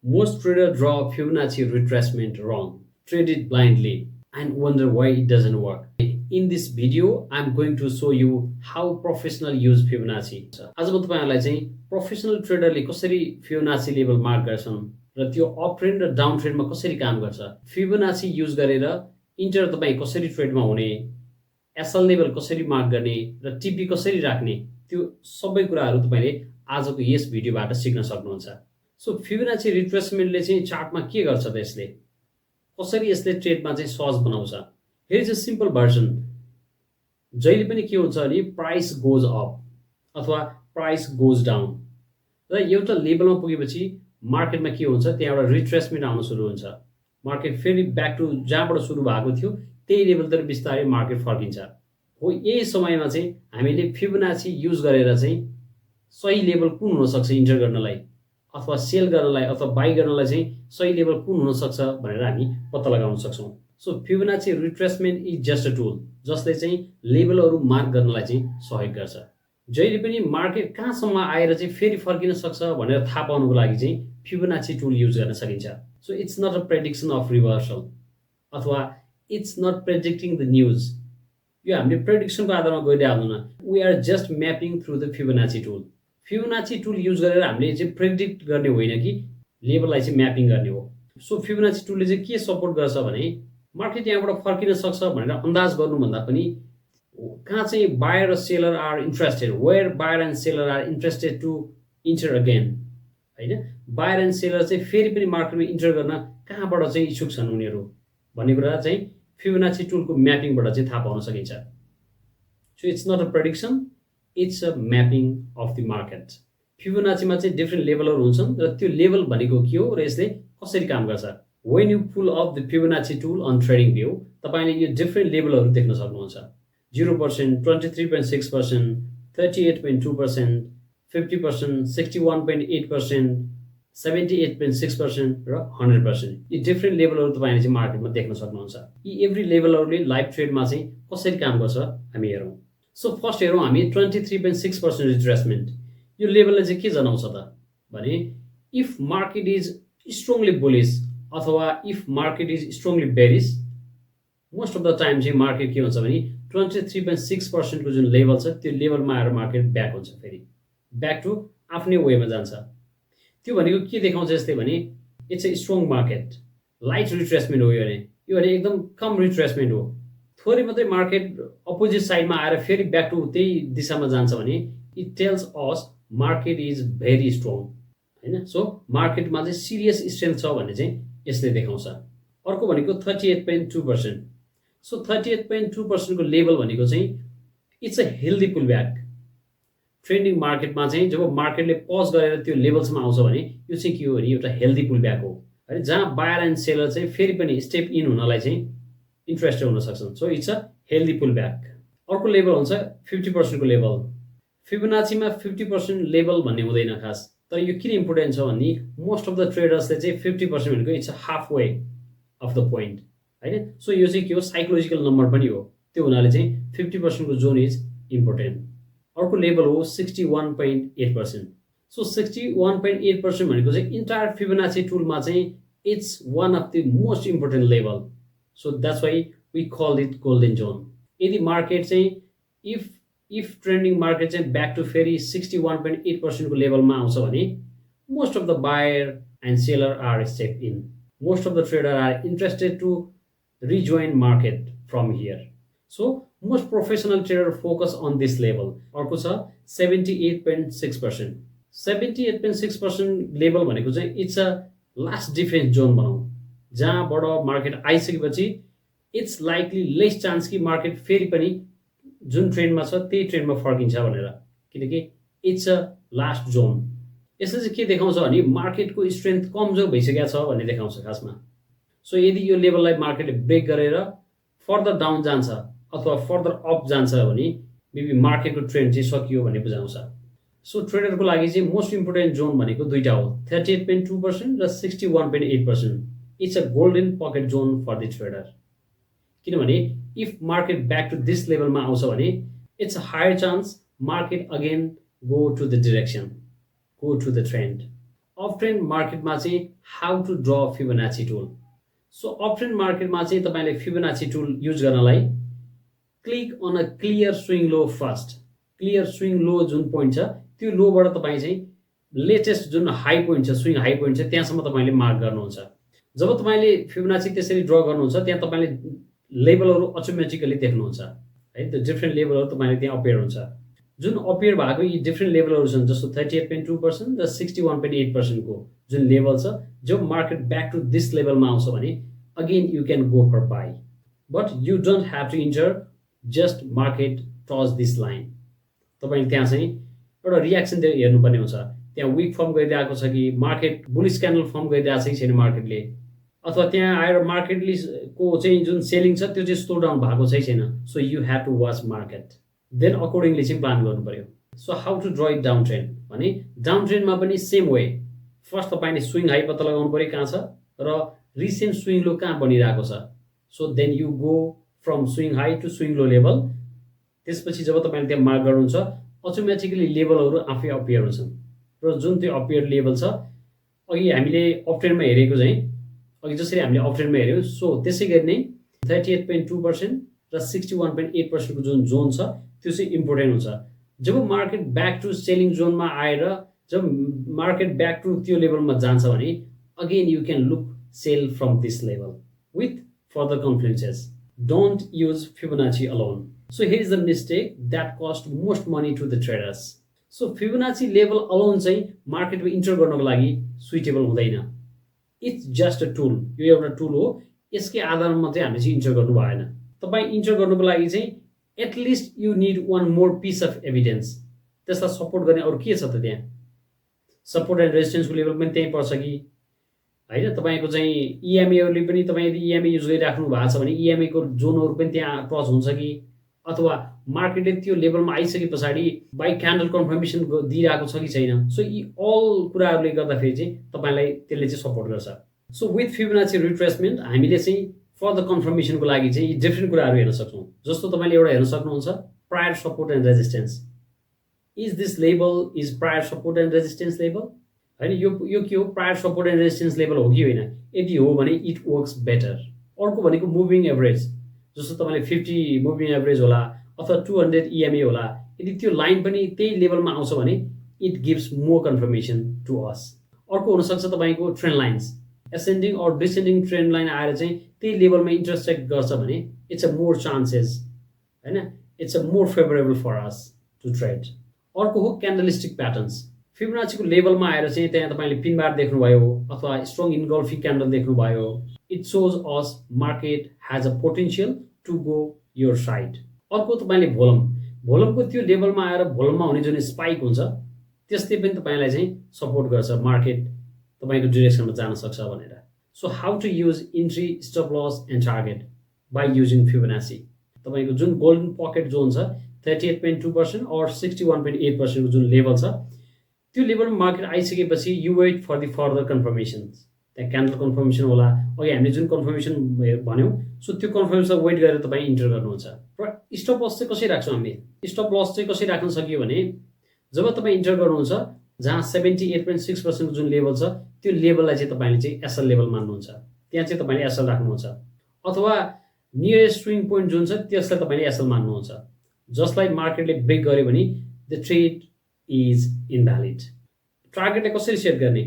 Most traders draw Fibonacci retracement wrong, trade it blindly, and wonder why it doesn't work. In this video, I'm going to show you how professional use Fibonacci. आज म तपाईहरुलाई चाहिँ professional ट्रेडरले कसरी Fibonacci level mark गर्छन् र त्यो up trend र down ट्रेन्डमा कसरी काम गर्छ, Fibonacci युज गरेर इन्टर तपाई कसरी ट्रेडमा हुने, एसएल लेभल कसरी मार्क गर्ने र टिपी कसरी राख्ने, त्यो सबै कुराहरु तपाईले आजको यस भिडियोबाट सिक्न सक्नुहुन्छ। सो Fibonacci रिट्रेसमेन्टले चाहिँ चार्टमा के गर्छ त यसले कसरी यसले ट्रेडमा चाहिँ सहज बनाउँछ। Here is a simple version. जहिले पनि के हुन्छ भने प्राइस गोज अप अथवा प्राइस गोज डाउन र एउटा लेभलमा पुगेपछि मार्केटमा के हुन्छ त्यहाँ एउटा रिट्रेसमेन्ट आउन सुरु हुन्छ। मार्केट फेरि ब्याक टु जहाँबाट सुरु भएको थियो त्यही लेभलतिर बिस्तारै मार्केट फर्किन्छ। हो यही समयमा चाहिँ हामीले Fibonacci युज गरेर चाहिँ सही लेभल कुन हुन सक्छ इन्टर गर्नलाई अथवा सेल गर्नलाई अथवा बाइ गर्नलाई चाहिँ सही लेभल कुन हुन सक्छ भनेर हामी पत्ता लगाउन सक्छौं। So Fibonacci retracement is just a tool जसले चाहिँ लेभलहरु मार्क गर्नलाई चाहिँ सहयोग गर्छ। जहिले पनि मार्केट कहाँसम्म आएर चाहिँ फेरि फर्किन सक्छ भनेर थाहा पाउनको लागि चाहिँ Fibonacci टुल युज गर्न सकिन्छ। So it's not a prediction of reversal अथवा it's not predicting the news. यो हामीले प्रेडिक्सनको आधारमा गरिरहेदैनौँ। We are just mapping through the Fibonacci tool. Fibonacci tool use गरेर हामीले चाहिँ प्रेडिक्ट गर्ने होइन कि लेभललाई चाहिँ म्यापिङ गर्ने हो। सो Fibonacci टुलले चाहिँ के सपोर्ट गर्छ भने मार्केट यहाँबाट फर्किन सक्छ भनेर अन्दाज गर्नुभन्दा पनि कहाँ चाहिँ बायर र seller are interested, where buyer and seller are interested to enter again, हैन बायर एन्ड सेलर चाहिँ फेरि पनि मार्केटमा इन्टर गर्न कहाँबाट चाहिँ इच्छुक छन् उनीहरू भन्ने कुरा चाहिँ Fibonacci टुलको म्यापिङबाट चाहिँ थाहा पाउन सकिन्छ। So it's not a prediction, it's a mapping of the market. Fibonacci मा चाहिँ डिफरेन्ट लेभलहरु हुन्छन् र त्यो लेभल भनेको के हो र यसले कसरी काम गर्छ। When you pull up the Fibonacci tool on TradingView, तपाईले यो डिफरेन्ट लेभलहरु देख्न सक्नुहुन्छ। 0%, 23.6%, 38.2%, 50%, 61.8%, 78.6% र 100%। यी डिफरेन्ट लेभलहरु तपाईले चाहिँ मार्केटमा देख्न सक्नुहुन्छ। यी एभ्री लेभलहरुले लाइभ ट्रेडमा चाहिँ कसरी काम गर्छ हामी हेरौं। सो फर्स्ट हेरौं हामी 23.6% रिट्रेसमेन्ट। यो लेभलले चाहिँ के जनाउँछ त भने if market is strongly bullish अथवा if market is strongly bearish, most of the time चाहिँ मार्केट के हुन्छ भने 23.6% को जुन लेभल छ त्यो लेभलमा आएर मार्केट ब्याक हुन्छ, फेरि ब्याक टु आफ्नै वेमा जान्छ। त्यो भनेको के देखाउँछ यसले भने it's a strong market, light retracement हो यो भने एकदम कम रिट्रेसमेन्ट हो। थोरै मात्रै मार्केट अपोजिट साइडमा आएर फेरि ब्याक टु त्यही दिशामा जान्छ भने it tells us market is very strong, हैन। सो मार्केटमा चाहिँ सिरियस स्ट्रेन्थ छ भन्ने चाहिँ यसले देखाउँछ। अर्को भनेको 38.2%। सो 38.2% को लेभल भनेको चाहिँ it's a healthy pull back. Trending मार्केटमा चाहिँ जब मार्केटले पज गरेर त्यो लेभलसम्म आउँछ भने यो चाहिँ के हो भने एउटा हेल्दी पुल ब्याक हो, हैन, जहाँ बायर एन्ड सेलर चाहिँ फेरि पनि स्टेप इन हुनलाई चाहिँ इन्ट्रेस्टेड हुन सक्छन्। So it's a healthy pull back. अर्को लेभल हुन्छ 50% को लेभल। Fibonacci मा 50% लेभल भन्ने हुँदैन खास, तर यो किन इम्पोर्टेन्ट छ भन्ने मोस्ट अफ द ट्रेडर्सले चाहिँ 50% भनेको it's a half way of the point, हैन। सो यो चाहिँ के हो साइकोलोजिकल नम्बर पनि हो, त्यो हुनाले चाहिँ 50% को जोन इज इम्पोर्टेन्ट। अर्को लेभल हो 61.8%। सो 61.8% भनेको चाहिँ इन्टायर Fibonacci टुलमा चाहिँ it's one of the most important level. So that's why we call it golden zone. यदि मार्केट चाहिँ इफ ट्रेन्डिङ मार्केट चाहिँ ब्याक टु फेरि 61.8% को लेभलमा आउँछ भने most of the buyer and seller are step in, most of the trader are interested to rejoin market from here. So most professional trader focus on this level. अर्को छ 78.6%। 78.6% level भनेको चाहिँ it's a last defence John भनौँ, जहाँबाट market आइसकेपछि it's likely lace chance कि market फेरि पनि जुन ट्रेन्डमा छ त्यही ट्रेन्डमा फर्किन्छ भनेर, किनकि इट्स अ लास्ट जोन। यसले चाहिँ के देखाउँछ भने मार्केटको स्ट्रेन्थ कमजोर भइसकेको छ भन्ने देखाउँछ खासमा। सो यदि यो लेभललाई मार्केटले ब्रेक गरेर फर्दर डाउन जान्छ अथवा फर्दर अप जान्छ भने मेबी मार्केटको ट्रेन्ड चाहिँ सकियो भन्ने बुझाउँछ। सो ट्रेडरको लागि चाहिँ मोस्ट इम्पोर्टेन्ट जोन भनेको दुईटा हो, 38.2% र 61.8%। It's a golden pocket zone for the trader, किनभने if market back to this लेभलमा आउँछ भने it's a higher chance market again go to the direction, go to the trend. Up trend मार्केटमा चाहिँ how to draw Fibonacci tool. So up trend मार्केटमा चाहिँ तपाईँले Fibonacci tool use गर्नलाई click on a clear swing low first. Clear swing low जुन point छ त्यो लोबाट तपाईँ चाहिँ लेटेस्ट जुन हाई पोइन्ट छ, स्विङ हाई पोइन्ट छ, त्यहाँसम्म तपाईँले मार्क गर्नुहुन्छ। जब तपाईँले फिबोनाची त्यसरी ड्र गर्नुहुन्छ त्यहाँ तपाईँले लेभलहरू अटोमेटिकली देख्नुहुन्छ है। त्यो डिफ्रेन्ट लेभलहरू तपाईँले त्यहाँ अपियर हुन्छ। जुन अपियर भएको यी डिफ्रेन्ट लेभलहरू छन्, जस्तो 38.2% र 61.8%को जुन लेभल छ, जब मार्केट ब्याक टु दिस लेभलमा आउँछ भने again you can go for buy, but you don't have to enter just market touch this line. तपाईँले त्यहाँ चाहिँ एउटा रियाक्सन हेर्नुपर्ने हुन्छ। त्यहाँ विक फर्म गरिरहेको छ कि मार्केट बुलिस क्यान्डल फर्म गरिरहेको छ कि छैन मार्केटले, अथवा त्यहाँ आएर मार्केटले को चाहिँ जुन सेलिङ छ त्यो चाहिँ स्लो डाउन भएको छ कि छैन। So you have to watch market, then accordingly चाहिँ प्लान गर्नु पर्यो। So how to draw it down trend भने डाउन ट्रेन्डमा पनि सेम वे, फर्स्ट तपाईँले स्विङ हाई पत्ता लगाउनु पर्यो कहाँ छ र रिसेन्ट स्विङ लो कहाँ बनिरहेको छ। So then you go from swing high to swing low level. त्यसपछि जब तपाईँले त्यहाँ मार्क गर्नुहुन्छ अटोमेटिकली लेभलहरू आफै अपियर हुन्छन् र जुन त्यो अपियर लेभल छ अघि हामीले अप ट्रेन्डमा हेरेको चाहिँ अघि जसरी हामीले अप ट्रेन्डमा हेऱ्यौँ, सो त्यसै गरी नै 38.2% र 61.8% को जुन जोन छ त्यो चाहिँ इम्पोर्टेन्ट हुन्छ। जब मार्केट ब्याक टु सेलिङ जोनमा आएर जब मार्केट ब्याक टु त्यो लेभलमा जान्छ भने again you can look sell from this level with further confluences. Don't use Fibonacci alone. So here is the mistake that cost most money to the traders. So Fibonacci level alone चाहिँ मार्केटमा enter गर्नको लागि suitable हुँदैन। It's just a tool, यो एउटा tool हो, यसकै आधारमा चाहिँ हामीले चाहिँ इन्टर गर्नु भएन। तपाईँ इन्टर गर्नुको लागि चाहिँ at least you need one more piece of evidence. त्यसलाई सपोर्ट गर्ने अरू के छ त त्यहाँ? सपोर्ट एन्ड रेजिस्टेन्सको लेभल पनि त्यहीँ पर्छ कि होइन? तपाईँको चाहिँ इएमएहरूले पनि तपाईँ यदि इएमए युज गरिराख्नु भएको छ भने इएमएको जोनहरू पनि त्यहाँ टच हुन्छ कि, अथवा मार्केटले त्यो लेभलमा आइसके पछाडि बाई क्यान्डल कन्फर्मेसन दिइरहेको छ कि छैन। सो यी अल कुराहरूले गर्दाखेरि चाहिँ तपाईँलाई त्यसले चाहिँ सपोर्ट गर्छ। सो विथ फिबोनाची रिट्रेसमेन्ट हामीले चाहिँ फर्दर कन्फर्मेसनको लागि चाहिँ यी डिफ्रेन्ट कुराहरू हेर्न सक्छौँ। जस्तो तपाईँले एउटा हेर्न सक्नुहुन्छ prior support and resistance. Is this level is prior support and resistance level होइन? यो के हो? Prior support and resistance level हो कि होइन? यदि हो भने इट वर्क्स बेटर। अर्को भनेको मुभिङ एभरेज, जस्तो तपाईँले 50 मुभिङ एभरेज होला अथवा 200 इएमए होला। यदि त्यो लाइन पनि त्यही लेभलमा आउँछ भने it gives more confirmation to us. अर्को हुनसक्छ तपाईँको trend lines, ascending or descending trend line आएर चाहिँ त्यही लेभलमा इन्टरसेक्ट गर्छ भने इट्स अ मोर चान्सेस होइन, it's a more favourable for us to trade. अर्को हो क्यान्डलिस्टिक प्याटर्न्स। फिबोनाचीको लेभलमा आएर चाहिँ त्यहाँ तपाईँले पिन बार देख्नुभयो अथवा स्ट्रङ इन्गल्फिङ क्यान्डल देख्नुभयो, it shows us market has a potential to go your side. अर्को तपाईँले भोलमको त्यो लेभलमा आएर भोलममा हुने जुन स्पाइक हुन्छ त्यसले पनि तपाईँलाई चाहिँ सपोर्ट गर्छ मार्केट तपाईँको डिरेक्सनमा जान सक्छ भनेर। So how to use entry, stop loss and target by using Fibonacci. तपाईँको जुन गोल्डन पकेट जोन छ 38.2% और 61.8% को जुन लेभल छ त्यो लेभलमा मार्केट आइसकेपछि you wait for the further confirmations. त्यहाँ क्यान्डल कन्फर्मेसन होला, अघि हामीले जुन कन्फर्मेसन भन्यौँ सो त्यो कन्फर्मेसन वेट गरेर तपाईँ इन्टर गर्नुहुन्छ। र स्टप लस चाहिँ कसरी राख्छौँ हामी? स्टप लस चाहिँ कसरी राख्न सकियो भने जब तपाईँ इन्टर गर्नुहुन्छ जहाँ 78.6% जुन लेभल छ त्यो लेभललाई चाहिँ तपाईँले चाहिँ एसएल लेभल मान्नुहुन्छ, त्यहाँ चाहिँ तपाईँले एसएल राख्नुहुन्छ, अथवा नियरेस्ट स्विङ पोइन्ट जुन छ त्यसलाई तपाईँले एसएल मान्नुहुन्छ, जसलाई मार्केटले ब्रेक गर्यो भने द ट्रेड इज इनभ्यालिड। टार्गेटलाई कसरी सेट गर्ने?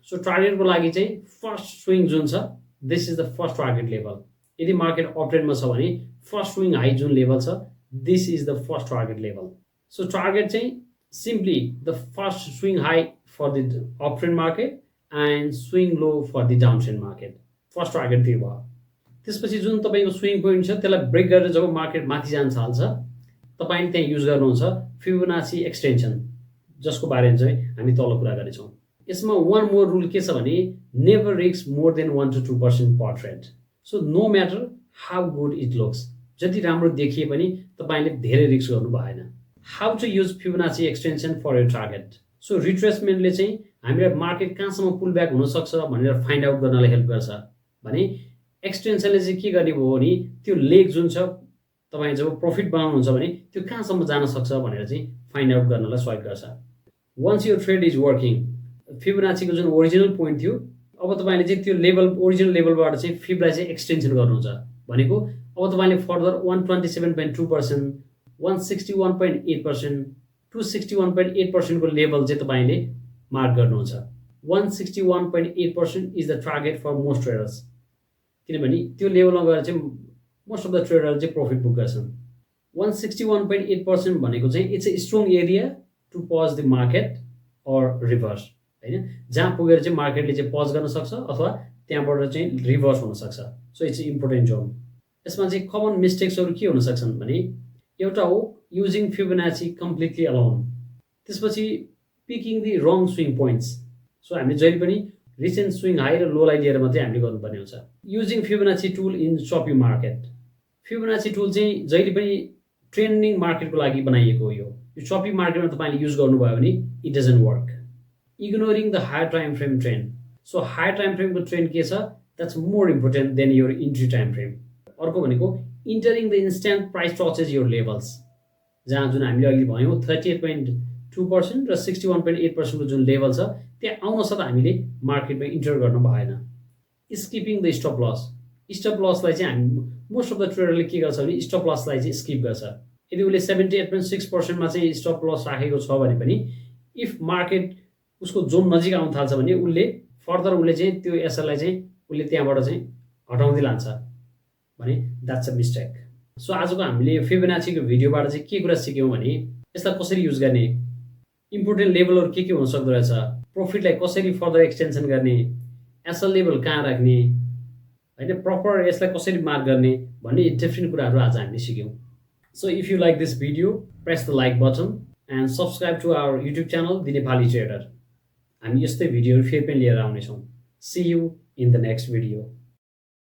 सो टार्गेटको लागि चाहिँ फर्स्ट स्विङ जुन छ this is the first target level. यदि मार्केट अप ट्रेन्डमा छ भने फर्स्ट स्विङ हाई जुन लेभल छ this is the first target level. So target चाहिँ simply the first swing high for the up trend market and swing low for the down trend market. First target त्यो भयो। त्यसपछि जुन तपाईँको swing point छ त्यसलाई brake गरेर जब market माथि जान थाल्छ तपाईँले त्यहाँ युज गर्नुहुन्छ फिबोनाची एक्सटेन्सन, जसको बारेमा चाहिँ हामी तल कुरा गरेछौँ। यसमा वान मोर रुल के छ भने never risk more than 1 to 2% per trade. So no matter how good it looks, जति राम्रो देखिए पनि तपाईँले धेरै रिस्क गर्नु भएन। How to use Fibonacci extension for your target. So रिट्रेसमेन्टले चाहिँ हामीलाई मार्केट कहाँसम्म पुल ब्याक हुनसक्छ भनेर फाइन्ड आउट गर्नलाई हेल्प गर्छ भने एक्सटेन्सनले चाहिँ के गर्ने भयो भने त्यो लेग जुन छ तपाईँ जब प्रफिट बनाउनुहुन्छ भने त्यो कहाँसम्म जान सक्छ भनेर चाहिँ फाइन्ड आउट गर्नलाई सहयोग गर्छ। वन्स यो ट्रेड इज वर्किङ फिबोनाचीको जुन ओरिजिनल पोइन्ट थियो अब तपाईँले चाहिँ त्यो लेभल ओरिजिनल लेभलबाट चाहिँ फिबलाई चाहिँ एक्सटेन्सन गर्नुहुन्छ भनेको अब तपाईँले फर्दर 127.2%, 161.8%, 261.8% को लेभल चाहिँ तपाईँले मार्क गर्नुहुन्छ। 161.8% is the target for most traders, किनभने त्यो लेभलमा गएर चाहिँ मोस्ट अफ द ट्रेडर चाहिँ प्रफिट बुक गर्छन्। 161.8% भनेको चाहिँ it's a strong area to pause the market or reverse, होइन, जहाँ पुगेर चाहिँ मार्केटले चाहिँ पज गर्न सक्छ अथवा त्यहाँबाट चाहिँ रिभर्स हुनसक्छ। So it's important John. यसमा चाहिँ कमन मिस्टेक्सहरू के हुन सक्छन् भने एउटा हो युजिङ फिबोनाची कम्प्लिटली अलोन, त्यसपछि picking the wrong swing points. So हामीले जहिले पनि रिसेन्ट स्विङ हाई र लोलाई लिएर मात्रै हामीले गर्नुपर्ने हुन्छ। Using Fibonacci tool in choppy market, Fibonacci tool चाहिँ जहिले पनि ट्रेन्डिङ मार्केटको लागि बनाइएको हो। यो चपी मार्केटमा तपाईँले युज गर्नुभयो भने it doesn't work. Ignoring the higher time frame trend, so higher time फ्रेमको ट्रेन्ड के छ that's more important than your entry time frame. अर्को भनेको entering the instant price touches your levels, जहाँ जुन हामीले अहिले भन्यौँ 38.2% र 61.8% को जुन लेभल छ त्यहाँ आउन साथ हामीले मार्केटमा इन्टर गर्न भएन। Skipping the stop loss, stop लसलाई चाहिँ हामी मोस्ट अफ द ट्रेडरले के गर्छ भने स्टप लसलाई चाहिँ स्किप गर्छ। यदि उसले 78.6%मा चाहिँ स्टप लस राखेको छ भने पनि इफ मार्केट उसको जोन नजिक आउन थाल्छ भने उसले चाहिँ त्यो एसएललाई चाहिँ उसले त्यहाँबाट चाहिँ हटाउँदै लान्छ भने द्याट्स अ मिस्टेक। सो आजको हामीले फिबोनाचीको भिडियोबाट चाहिँ के कुरा सिक्यौँ भने यसलाई कसरी युज गर्ने, इम्पोर्टेन्ट लेभलहरू के हुन सक्दो रहेछ, प्रफिटलाई कसरी फर्दर एक्सटेन्सन गर्ने, एसएल लेभल कहाँ राख्ने, होइन, प्रपर यसलाई कसरी मार्क गर्ने भन्ने डिफ्रेन्ट कुराहरू आज हामीले सिक्यौँ। So if you like this video press the like button and subscribe to our YouTube channel the Nepali trader. हामी यस्तै भिडियोहरू फेरि पनि लिएर आउनेछौँ। See you in the next video.